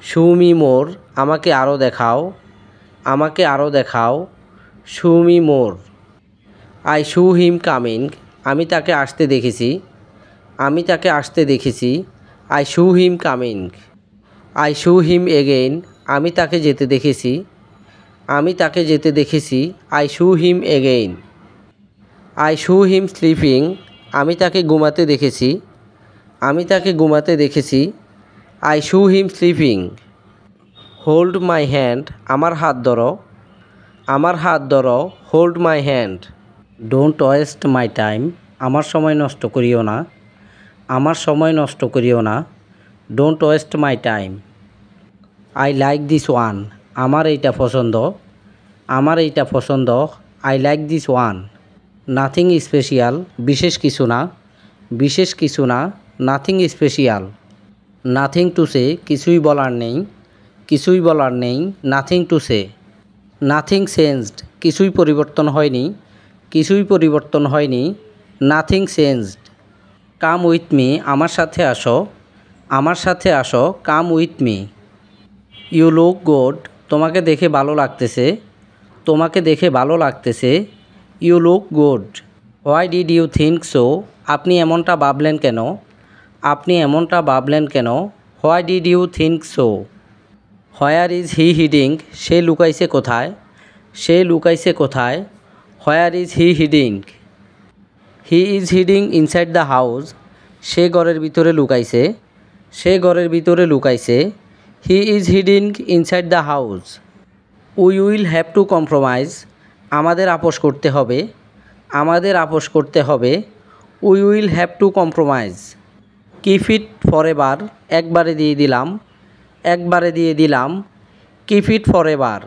Show me more, আমাকে আরও দেখাও, আমাকে আরও দেখাও। Show me more. I show him coming, আমি তাকে আসতে দেখেছি, আমি তাকে আসতে দেখেছি। I show him coming. I show him again, আমি তাকে যেতে দেখেছি, আমি তাকে যেতে দেখেছি। I show him again. I show him sleeping, আমি তাকে ঘুমাতে দেখেছি, আমি তাকে ঘুমাতে দেখেছি। I show him sleeping. Hold my hand, আমার হাত ধরো, আমার হাত ধরো। Hold my hand. Don't waste my time, আমার সময় নষ্ট করিও না, আমার সময় নষ্ট করিও না। Don't waste my time. I like this one, আমার এইটা পছন্দ, আমার এইটা পছন্দ। I like this one. Nothing special, বিশেষ কিছু না, বিশেষ কিছু না। Nothing special. Nothing to say, কিছুই বলার নেই, কিছুই বলার নেই। Nothing to say. Nothing changed, কিছুই পরিবর্তন হয়নি, কিছুই পরিবর্তন হয়নি। Nothing changed. Come with me, আমার সাথে আসো, আমার সাথে আসো। Come with me. You look good, তোমাকে দেখে ভালো লাগতেছে, তোমাকে দেখে ভালো লাগতেছে। You look good. Why did you think so, আপনি এমনটা ভাবলেন কেন, আপনি এমনটা ভাবলেন কেন। Why did you think so. Where is he hiding, সে লুকাইছে কোথায়, সে লুকাইছে কোথায়। Where is he hiding. He is hiding inside the house, সে ঘরের ভিতরে লুকাইছে, সে ঘরের ভিতরে লুকাইছে। He is hiding inside the house. We will have to compromise, আমাদের আপোষ করতে হবে, আমাদের আপোষ করতে হবে। We will have to compromise. Keep it for ever, একবারে দিয়ে দিলাম, একবারে দিয়ে দিলাম। Keep it for ever.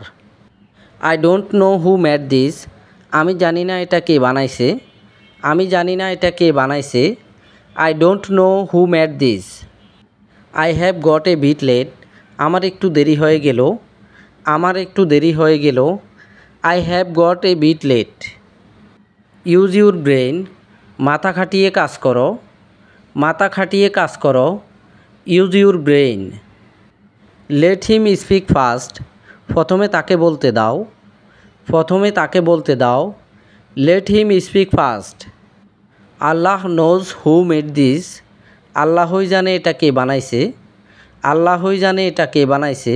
I don't know who made this, আমি জানি না এটা কে বানাইছে, আমি জানি না এটা কে বানাইছে। I don't know who made this. I have got a bit late, আমার একটু দেরি হয়ে গেল, আমার একটু দেরি হয়ে গেল। I have got a bit late. Use your brain, মাথা খাটিয়ে কাজ করো, মাথা খাটিয়ে কাজ করো। Use your brain. Let him speak first, প্রথমে তাকে বলতে দাও, প্রথমে তাকে বলতে দাও। Let him speak first. Allah knows who made this, আল্লাহই জানে এটা কে বানাইছে, আল্লাহই জানে এটা কে বানাইছে।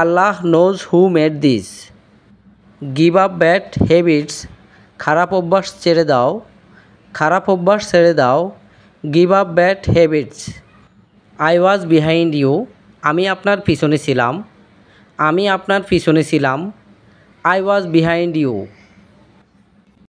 Allah knows who made this. Give up bad habits, খারাপ অভ্যাস ছেড়ে দাও, খারাপ অভ্যাস ছেড়ে দাও। Give up bad habits. I was behind you, আমি আপনার পিছনে ছিলাম, আমি আপনার পিছনে ছিলাম। I was behind you.